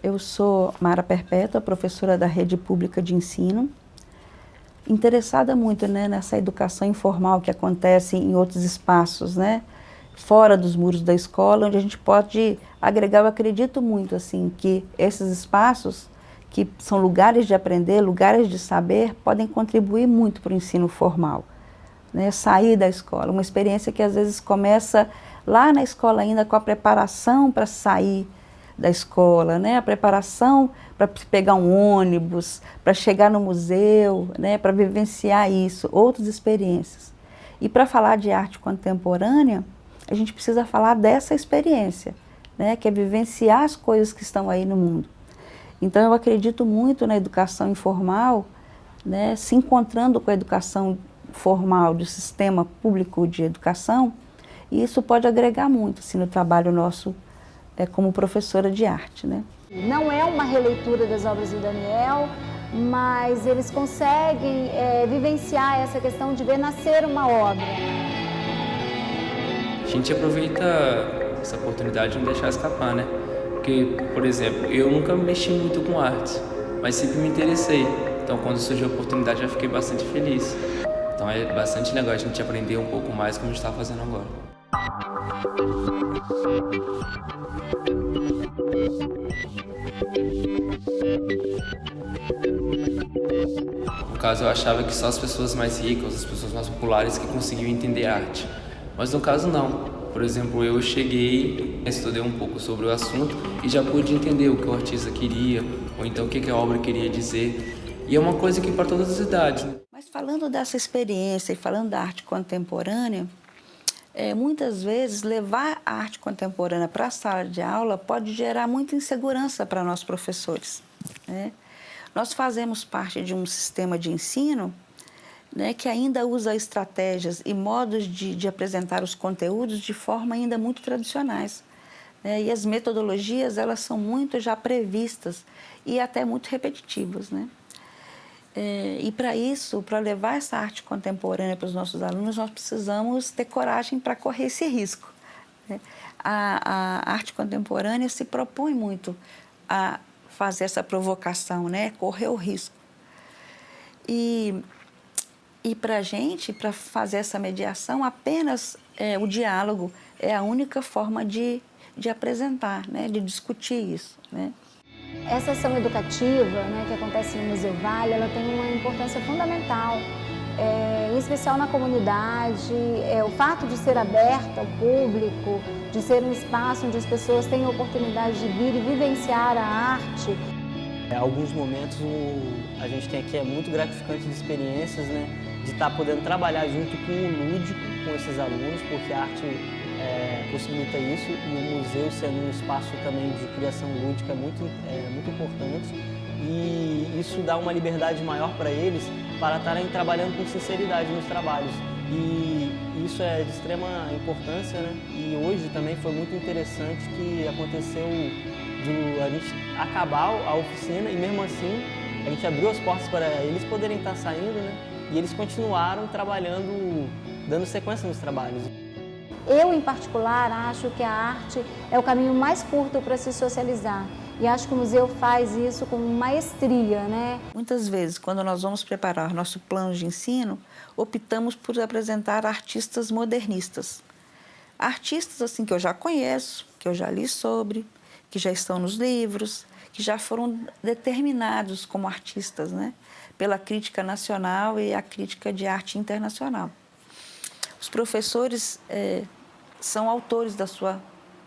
Eu sou Mara Perpétua, professora da Rede Pública de Ensino, interessada muito, né, nessa educação informal que acontece em outros espaços, né, fora dos muros da escola, onde a gente pode agregar. Eu acredito muito assim, que esses espaços, que são lugares de aprender, lugares de saber, podem contribuir muito para o ensino formal, né, sair da escola, uma experiência que às vezes começa lá na escola ainda com a preparação para sair da escola, né? A preparação para pegar um ônibus, para chegar no museu, né? Para vivenciar isso, outras experiências. E para falar de arte contemporânea, a gente precisa falar dessa experiência, né? Que é vivenciar as coisas que estão aí no mundo. Então eu acredito muito na educação informal, né? Se encontrando com a educação formal do sistema público de educação, e isso pode agregar muito assim, no trabalho nosso como professora de arte, né? Não é uma releitura das obras do Daniel, mas eles conseguem vivenciar essa questão de ver nascer uma obra. A gente aproveita essa oportunidade de não deixar escapar, né? Porque, por exemplo, eu nunca mexi muito com artes, mas sempre me interessei. Então, quando surgiu a oportunidade, eu fiquei bastante feliz. Então, é bastante legal a gente aprender um pouco mais como a gente está fazendo agora. No caso, eu achava que só as pessoas mais ricas, as pessoas mais populares que conseguiam entender arte. Mas no caso não. Por exemplo, eu cheguei, estudei um pouco sobre o assunto e já pude entender o que o artista queria, ou então o que a obra queria dizer. E é uma coisa que para todas as idades, né? Mas falando dessa experiência e falando da arte contemporânea, muitas vezes levar a arte contemporânea para a sala de aula pode gerar muita insegurança para nós professores, né? Nós fazemos parte de um sistema de ensino, né, que ainda usa estratégias e modos de apresentar os conteúdos de forma ainda muito tradicionais, né? E as metodologias, elas são muito já previstas e até muito repetitivas, né? E para isso, para levar essa arte contemporânea para os nossos alunos, nós precisamos ter coragem para correr esse risco, né? A arte contemporânea se propõe muito a fazer essa provocação, né? Correr o risco. E para a gente, para fazer essa mediação, apenas o diálogo é a única forma de apresentar, né? De discutir isso, né? Essa ação educativa, né, que acontece no Museu Vale, ela tem uma importância fundamental, em especial na comunidade. O fato de ser aberta ao público, de ser um espaço onde as pessoas têm a oportunidade de vir e vivenciar a arte. Alguns momentos a gente tem aqui muito gratificante de experiências, né, de estar podendo trabalhar junto com o lúdico, com esses alunos, porque a arte possibilita isso, e o museu sendo um espaço também de criação lúdica muito importante, e isso dá uma liberdade maior para eles para estarem trabalhando com sinceridade nos trabalhos, e isso é de extrema importância, né? E hoje também foi muito interessante que aconteceu a gente acabar a oficina e mesmo assim a gente abriu as portas para eles poderem estar saindo, né? E eles continuaram trabalhando, dando sequência nos trabalhos. Eu, em particular, acho que a arte é o caminho mais curto para se socializar. E acho que o museu faz isso com maestria, né? Muitas vezes, quando nós vamos preparar nosso plano de ensino, optamos por apresentar artistas modernistas. Artistas assim que eu já conheço, que eu já li sobre, que já estão nos livros, que já foram determinados como artistas, né? Pela crítica nacional e a crítica de arte internacional. Os professores são autores da sua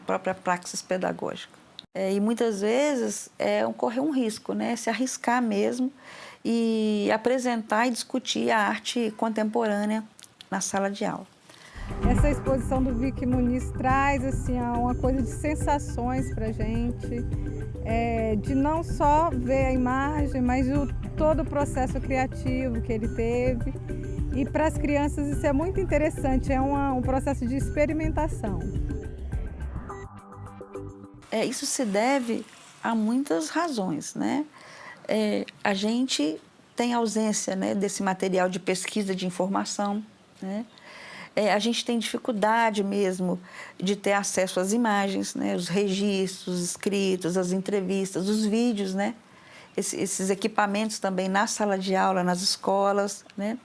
própria praxis pedagógica. E muitas vezes correr um risco, né? Se arriscar mesmo e apresentar e discutir a arte contemporânea na sala de aula. Essa exposição do Vicky Muniz traz assim, uma coisa de sensações para a gente, de não só ver a imagem, mas todo o processo criativo que ele teve. E para as crianças isso é muito interessante, é um processo de experimentação. Isso se deve a muitas razões, né? A gente tem ausência, né, desse material de pesquisa de informação, né? A gente tem dificuldade mesmo de ter acesso às imagens, né? Os registros escritos, as entrevistas, os vídeos, né? Esses equipamentos também na sala de aula, nas escolas, né?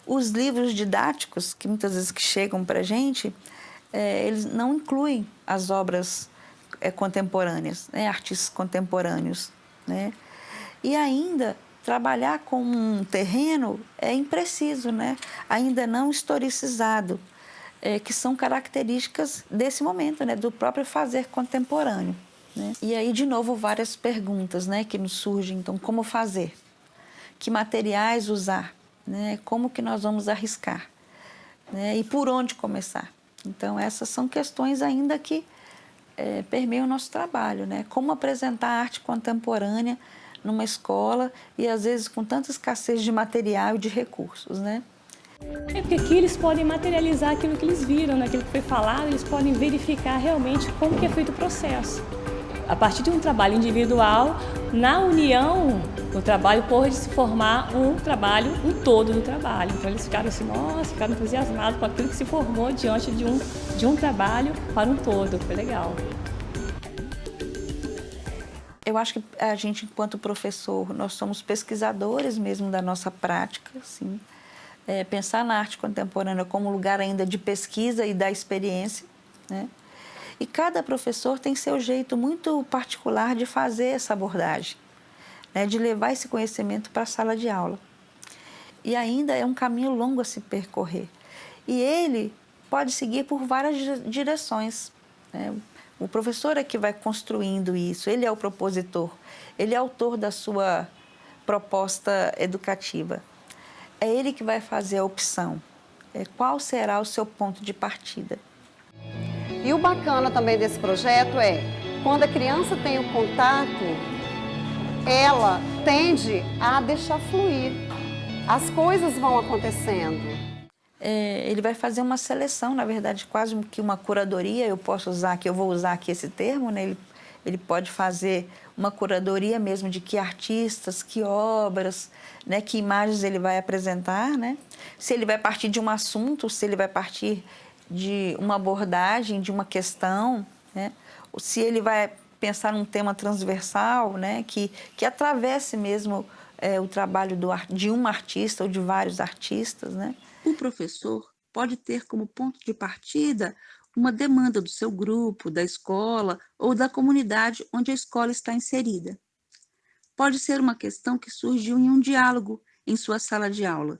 Os livros didáticos, que muitas vezes que chegam para a gente, eles não incluem as obras contemporâneas, né? Artistas contemporâneos, né? E ainda trabalhar com um terreno é impreciso, né? Ainda não historicizado, que são características desse momento, né? Do próprio fazer contemporâneo, né? E aí, de novo, várias perguntas, né? Que nos surgem. Então, como fazer? Que materiais usar? Né? Como que nós vamos arriscar? Né? E por onde começar? Então, essas são questões ainda que permeiam o nosso trabalho, né? Como apresentar a arte contemporânea numa escola e, às vezes, com tanta escassez de material e de recursos, né? Porque aqui eles podem materializar aquilo que eles viram, né? Aquilo que foi falado, eles podem verificar realmente como que é feito o processo. A partir de um trabalho individual, na união, o trabalho pôde se formar um trabalho, um todo do trabalho. Então eles ficaram assim, nossa, ficaram entusiasmados com aquilo que se formou diante de um trabalho para um todo. Foi legal. Eu acho que a gente, enquanto professor, nós somos pesquisadores mesmo da nossa prática, assim. Pensar na arte contemporânea como lugar ainda de pesquisa e da experiência, né? E cada professor tem seu jeito muito particular de fazer essa abordagem, né? De levar esse conhecimento para a sala de aula. E ainda é um caminho longo a se percorrer. E ele pode seguir por várias direções, né? O professor é que vai construindo isso, ele é o propositor, ele é autor da sua proposta educativa. É ele que vai fazer a opção. Qual será o seu ponto de partida? E o bacana também desse projeto quando a criança tem o contato, ela tende a deixar fluir. As coisas vão acontecendo. Ele vai fazer uma seleção, na verdade, quase que uma curadoria, eu vou usar aqui esse termo, né? Ele pode fazer uma curadoria mesmo de que artistas, que obras, né? Que imagens ele vai apresentar, né? Se ele vai partir de um assunto, se ele vai partir de uma abordagem, de uma questão, né? Se ele vai pensar num tema transversal, né? Que atravesse mesmo o trabalho de um artista ou de vários artistas, né? O professor pode ter como ponto de partida uma demanda do seu grupo, da escola ou da comunidade onde a escola está inserida. Pode ser uma questão que surgiu em um diálogo em sua sala de aula,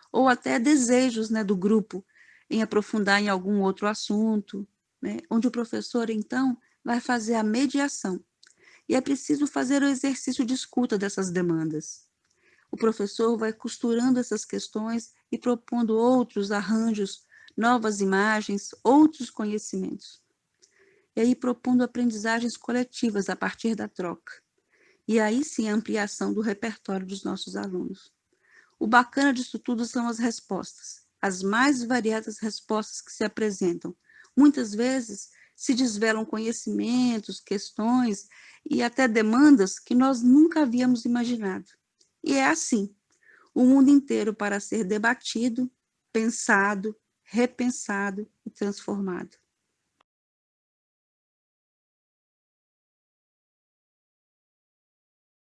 ou até desejos, né, do grupo em aprofundar em algum outro assunto, né, onde o professor, então, vai fazer a mediação. E é preciso fazer o exercício de escuta dessas demandas. O professor vai costurando essas questões e propondo outros arranjos, novas imagens, outros conhecimentos. E aí propondo aprendizagens coletivas a partir da troca. E aí sim a ampliação do repertório dos nossos alunos. O bacana disso tudo são as respostas, as mais variadas respostas que se apresentam. Muitas vezes se desvelam conhecimentos, questões e até demandas que nós nunca havíamos imaginado. E é assim, o mundo inteiro para ser debatido, pensado, repensado e transformado.